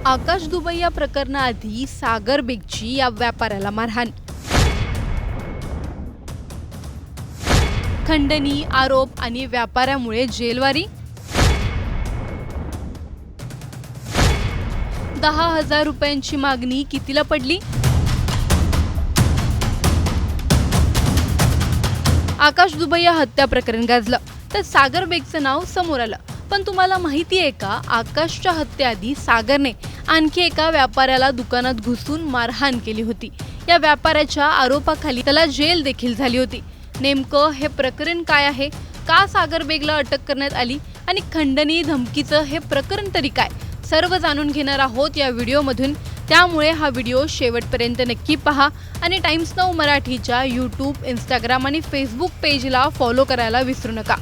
आकाश Dubai या प्रकरणाआधी सागर बेगची या व्यापाऱ्याला मारहाण, खंडणी, आरोप आणि व्यापाऱ्यामुळे जेलवारी। 10,000 रुपयांची मागणी कितीला पडली? आकाश दुबई या हत्या प्रकरण गाजलं तर सागर बेगचं नाव समोर आलं। पण तुम्हाला माहिती आहे का, आकाशच्या हत्येआधी सागरने आणखी एका व्यापाऱ्याला दुकानात घुसून मारहाण केली होती। या व्यापाऱ्याच्या आरोपाखाली त्याला जेल देखील झाली होती। नेमकं हे प्रकरण काय आहे, का सागर बेगला अटक करण्यात आली आणि खंडणी धमकीचं हे प्रकरण तरी काय, सर्व जाणून घेणार आहोत या व्हिडिओमधून। त्यामुळे हा व्हिडिओ शेवटपर्यंत नक्की पहा आणि टाइम्स नाऊ मराठीच्या यूट्यूब, इंस्टाग्राम आणि फेसबुक पेजला फॉलो करायला विसरू नका।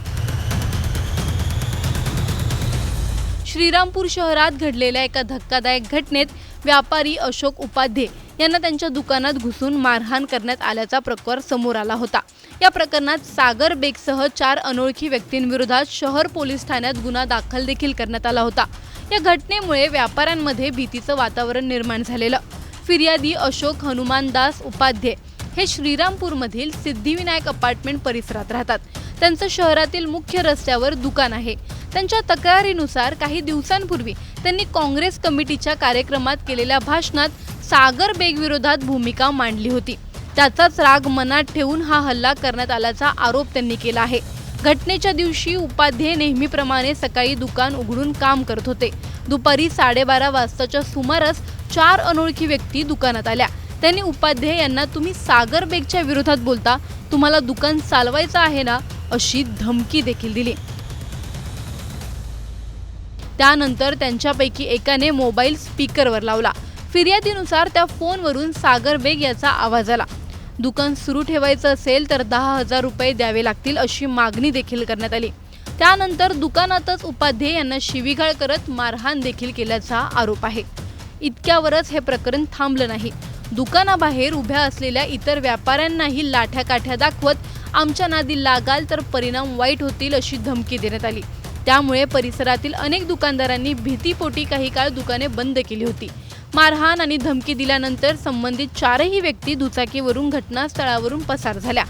श्रीरामपूर शहरात घडलेल्या एका धक्कादायक घटनेत व्यापारी अशोक उपाध्ये यांना त्यांच्या दुकानात घुसून मारहाण करण्यात आल्याचा प्रकार समोर आला होता। या प्रकरणात सागर बेगसह 4 अनोळखी व्यक्तींविरोधात शहर पोलीस ठाण्यात गुन्हा दाखल देखील करण्यात आला होता। या घटनेमुळे व्यापाऱ्यांमध्ये भीतीचं वातावरण निर्माण झालेलं। फिर्यादी अशोक हनुमानदास उपाध्ये हे श्रीरामपूरमधील सिद्धिविनायक अपार्टमेंट परिसरात राहतात। त्यांचं शहरातील मुख्य रस्त्यावर दुकान आहे। त्यांच्या तक्रारीनुसार काही दिवसांपूर्वी त्यांनी काँग्रेस कमिटीच्या कार्यक्रमात केलेल्या भाषणात सागर बेग विरोधात भूमिका मांडली होती। त्याचाच राग मनात ठेवून हा हल्ला करण्यात आल्याचा आरोप त्यांनी केला आहे। घटनेच्या दिवशी उपाध्ये नेहमीप्रमाणे सकाळी दुकान उघडून काम करत होते। दुपारी 12:30 वाजताच्या सुमारास 4 अनोळखी व्यक्ती दुकानात आल्या। त्यांनी उपाध्ये यांना तुम्ही सागर बेगच्या विरोधात बोलता, तुम्हाला दुकान चालवायचं आहे ना, अशी धमकी देखील दिली। त्यानंतर त्यांच्यापैकी एकाने मोबाईल स्पीकरवर लावला। फिर्यादीनुसार त्या फोनवरून सागर बेग याचा आवाज आला। दुकान सुरू ठेवायचं असेल तर 10,000 रुपये द्यावे लागतील अशी मागणी देखील करण्यात आली। त्यानंतर दुकानातच उपाध्ये यांना शिवीगाळ करत मारहाण देखील केल्याचा आरोप आहे। इतक्यावरच हे प्रकरण थांबलं नाही। दुकानाबाहेर उभ्या असलेल्या इतर व्यापाऱ्यांनाही लाठ्या काठ्या दाखवत आमच्या नादी लागाल तर परिणाम वाईट होतील अशी धमकी देण्यात आली। त्यामुळे परिसरातील अनेक दुकानदारांनी भीतीपोटी काही काळ दुकाने बंद केली होती। मारहाण आणि धमकी दिल्यानंतर संबंधित 4ही व्यक्ती दुचाकीवरून घटनास्थळावरून पसार झाल्या।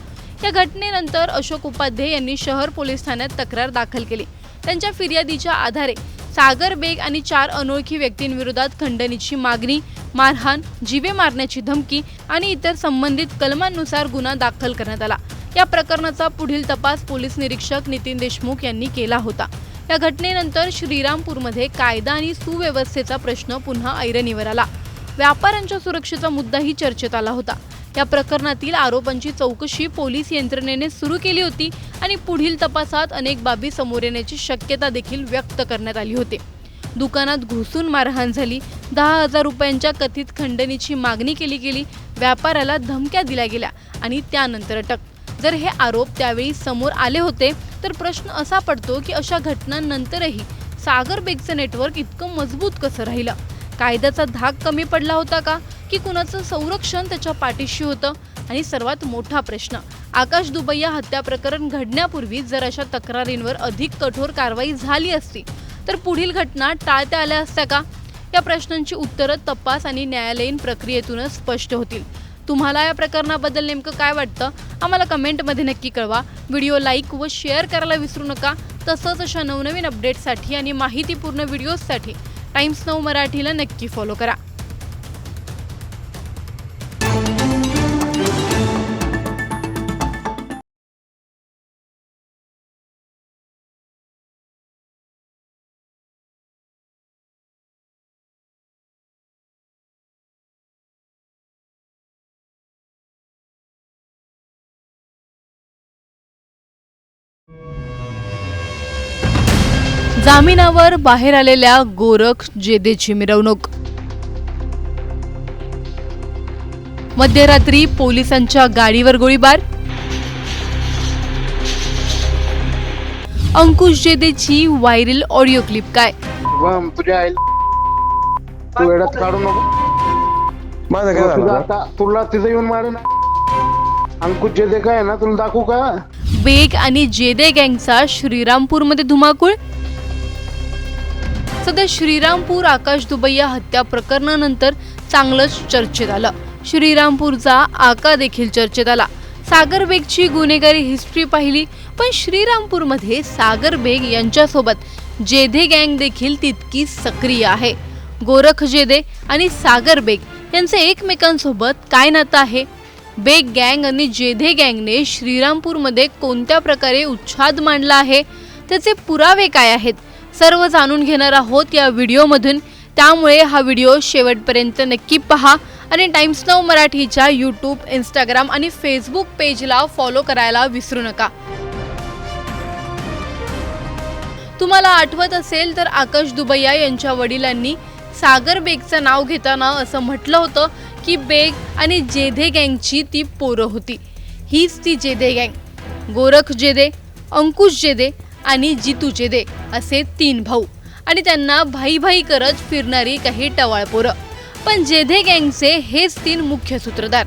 या घटनेनंतर अशोक उपाध्ये यांनी शहर पोलीस ठाण्यात तक्रार दाखल केली। त्यांच्या फिर्यादीच्या आधारे सागर बेग आणि 4 अनोळखी व्यक्तींविरोधात खंडणीची मागणी, मारहाण, जीवे मारण्याची धमकी आणि इतर संबंधित कलमांनुसार गुन्हा दाखल करण्यात आला। या प्रकरणाचा पुढील तपास पोलीस निरीक्षक नितीन देशमुख यांनी केला होता। या घटनेनंतर श्रीरामपूरमध्ये कायदा आणि सुव्यवस्थेचा प्रश्न पुन्हा ऐरणीवर आला। व्यापाऱ्यांच्या सुरक्षेचा मुद्दाही चर्चेत आला होता। या प्रकरणातील आरोपांची चौकशी पोलीस यंत्रणेने सुरू केली होती आणि पुढील तपासात अनेक बाबी समोर येण्याची शक्यता देखील व्यक्त करण्यात आली होती। दुकानात घुसून मारहाण झाली, 10,000 रुपयांच्या कथित खंडणीची मागणी केली गेली, व्यापाऱ्याला धमक्या दिल्या गेल्या आणि त्यानंतर अटक। जर हे आरोप त्यावेळी समोर आले होते तर प्रश्न असा पडतो की अशा घटनांनंतरही सागर बेगचं नेटवर्क इतकं मजबूत कसं राहिलं? कायद्याचा धाक कमी पडला होता का, की कुणाचं संरक्षण त्याच्या पाठीशी होतं? आणि सर्वात मोठा प्रश्न, आकाश दुबई या हत्या प्रकरण घडण्यापूर्वी जर अशा तक्रारींवर अधिक कठोर कारवाई झाली असती तर पुढील घटना टाळता आल्या असत्या का? या प्रश्नांची उत्तरं तपास आणि न्यायालयीन प्रक्रियेतूनच स्पष्ट होतील। तुम्हाला या प्रकरणाबद्दल नेमकं काय वाटतं, आम्हाला कमेंटमध्ये नक्की कळवा। व्हिडिओ लाईक व शेअर करायला विसरू नका। तसंच अशा नवनवीन अपडेट्ससाठी आणि माहितीपूर्ण व्हिडिओजसाठी टाइम्स नाऊ मराठीला नक्की फॉलो करा। जामिनावर बाहेर आलेल्या गोरख जेदेची मिरवणूक। मध्यरात्री पोलिसांच्या गाडीवर गोळीबार। अंकुश जेदेची व्हायरल ऑडिओ क्लिप काय? तुझ्या तू वेळात काढू नको। माझं काय झालं आता तुला तिथे येऊन मारेन। अंकुश जेदे काय ना, तुला दाखवू का? बेग आणि जेदे गँगचा श्रीरामपूरमध्ये धुमाकूळ। सध्या श्रीरामपूर आकाश दुबैया हत्या प्रकरणानंतर चांगलंच चर्चेत आलं. श्रीरामपूरचा आका देखील चर्चेत आला. सागर बेगची गुन्हेगारी हिस्ट्री पाहिली, पण श्रीरामपूरमध्ये सागर बेग यांच्यासोबत जेधे गँग देखील तितकी सक्रिय आहे. गोरख जेधे आणि सागर बेग यांचे एकमेकांसोबत काय नातं आहे? बेग गँग आणि जेधे गँगने श्रीरामपूरमध्ये कोणत्या प्रकारे उच्छाद मांडला आहे, त्याचे पुरावे काय आहेत, सर्व जाणून घेणार आहोत या व्हिडिओमधून. त्यामुळे हा व्हिडिओ शेवटपर्यंत नक्की पहा आणि टाइम्स नाऊ मराठीच्या यूट्यूब, इंस्टाग्राम आणि फेसबुक पेजला फॉलो करायला विसरू नका. तुम्हाला आठवत असेल तर आकाश दुबैया यांच्या वडिलांनी सागर बेगचं नाव घेताना असं म्हटलं होतं की बेग आणि जेधे गँगची ती पोरं होती. हीच ती जेधे गँग. गोरख जेधे, अंकुश जेधे आणि जितू जेधे असे 3 भाऊ आणि त्यांना भाई भाई करत फिरणारी काही टवाळ पोरं. पण जेधे गँगचे हेच 3 मुख्य सूत्रधार.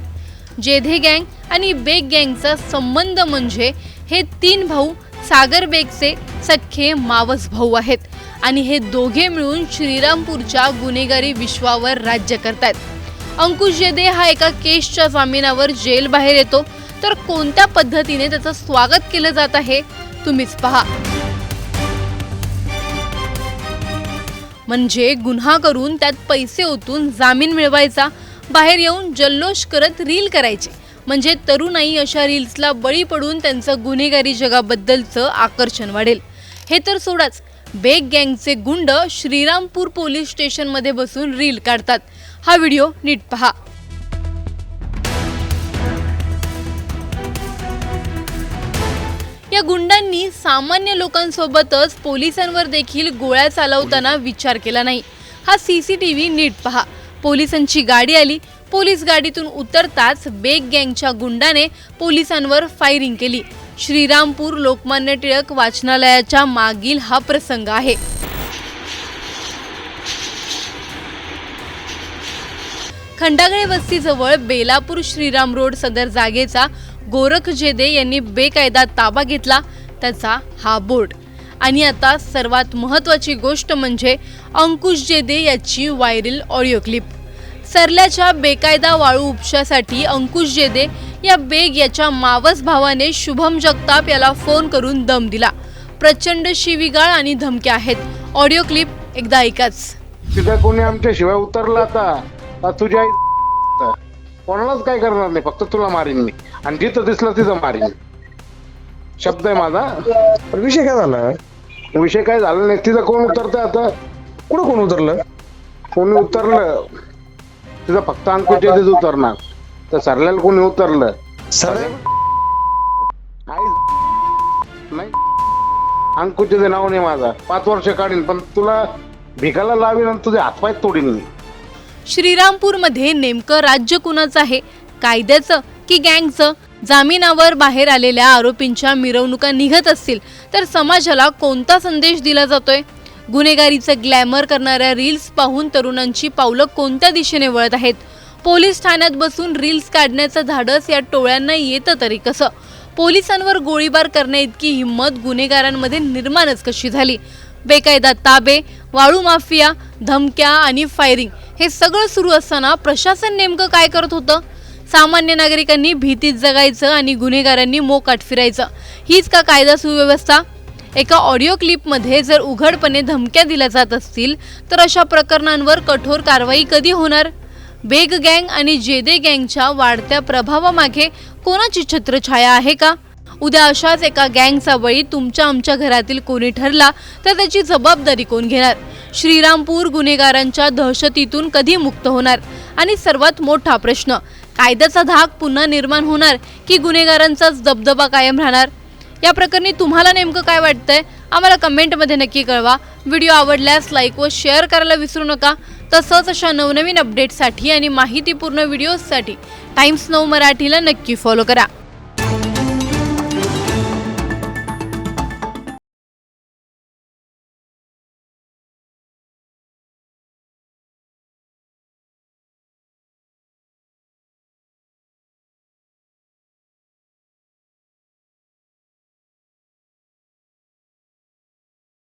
जेधे गँग आणि बेग गँगचा संबंध म्हणजे हे 3 भाऊ सागर बेगचे सख्खे मावस भाऊ आहेत आणि हे दोघे मिळून श्रीरामपूरच्या गुन्हेगारी विश्वावर राज्य करतात. अंकुश जेधे हा एका केसच्या जामिनावर जेल बाहेर येतो, तर कोणत्या पद्धतीने त्याचं स्वागत केलं जात आहे तुम्हीच पहा. म्हणजे गुन्हा करून त्यात पैसे ओतून जामीन मिळवायचा, बाहेर येऊन जल्लोष करत रील करायचे, म्हणजे तरुणाई अशा रील्सला बळी पडून त्यांचं गुन्हेगारी जगाबद्दलचं आकर्षण वाढेल. हे तर सोडाच, बेग गँगचे गुंड श्रीरामपूर पोलीस स्टेशनमध्ये बसून रील काढतात. हा व्हिडिओ नीट पहा. या गुंडांनी सामान्य लोकांसोबतच पोलिसांवर देखील गोळ्या चालवताना विचार केला नाही. हा CCTV नीट पहा. पोलिसांची गाडी आली. पोलीस गाडीतून उतरताच बेग गँगच्या गुंडाने पोलिसांवर फायरिंग केली. श्रीरामपूर लोकमान्य टिळक वाचनालयाच्या मागील हा प्रसंग आहे. खंडागळे वस्तीजवळ बेलापूर श्रीराम रोड सदर जागेचा गोरख जेधे यांनी बेकायदा ताबा घेतला, त्याचा हा बोर्ड. आणि आता सर्वात महत्त्वाची गोष्ट म्हणजे अंकुश जेधे याची व्हायरल ऑडिओ क्लिप. सरल्याच्या बेकायदा वाळू उपशासाठी अंकुश जेधे या बेग याच्या मावस भावाने शुभम जगताप याला फोन करून दम दिला. प्रचंड शिवीगाळ आणि धमक्या आहेत. ऑडिओ क्लिप एकदा ऐकाच. तिथं कोणी आमच्या शिवाय उतरला आता तुझ्या कोणालाच काय करणार नाही, फक्त तुला मारीन मी आणि जिथं दिसलं तिथं मारीन. शब्द आहे माझा. पण विषय काय झाला? विषय काय झाला नाही. तिथं कोण उतरतं आता? कुठं कोण उतरलं? कोणी उतरलं तिथं फक्त अंकुश जेधेच उतरणार. तर सरल्याला कोणी उतरलं? सर नाही, अंकुश जेधे नाव नाही माझा. 5 वर्ष काढीन, पण तुला भिकाला लावीन आणि तुझे हातपाय तोडीन मी. श्रीरामपूरमध्ये नेमकं राज्य कुणाचं आहे, कायद्याचं की गँगचं? जामिनावर बाहेर आलेल्या आरोपींच्या मिरवणुका निघत असतील तर समाजाला कोणता संदेश दिला जातोय? गुन्हेगारीचं ग्लॅमर करणाऱ्या रील्स पाहून तरुणांची पावलं कोणत्या दिशेने वळत आहेत? पोलीस ठाण्यात बसून रील्स काढण्याचं धाडस या टोळ्यांना येतं तरी कसं? पोलिसांवर गोळीबार करण्या इतकी हिंमत गुन्हेगारांमध्ये निर्माणच कशी झाली? बेकायदा ताबे, वाळू माफिया, धमक्या आणि फायरिंग हे सगळं सुरू असताना प्रशासन नेमकं काय करत होतं? सामान्य नागरिकांनी भीतीत जगायचं आणि गुन्हेगारांनी मोकाट फिरायचं. हीच का कायदा सुव्यवस्था? एका ऑडिओ क्लिपमध्ये जर उघडपणे धमक्या दिल्या जात असतील तर अशा प्रकरणांवर कठोर कारवाई कधी होणार? बेग गँग आणि जेधे गँगच्या वाढत्या प्रभावामागे कोणाची छत्रछाया आहे का? उद्या अशाच एका गँगचा बळी तुमच्या आमच्या घरातील कोणी ठरला तर त्याची जबाबदारी कोण घेणार? श्रीरामपूर गुन्हेगारांच्या दहशतीतून कधी मुक्त होणार? आणि सर्वात मोठा प्रश्न, कायद्याचा धाक पुन्हा निर्माण होणार की गुन्हेगारांचाच दबदबा कायम राहणार? या प्रकरणी तुम्हाला नेमकं काय वाटतंय? आम्हाला कमेंटमध्ये नक्की कळवा. व्हिडिओ आवडल्यास लाईक व शेअर करायला विसरू नका. तसंच अशा नवनवीन अपडेट्ससाठी आणि माहितीपूर्ण व्हिडिओजसाठी टाइम्स नाऊ मराठीला नक्की फॉलो करा.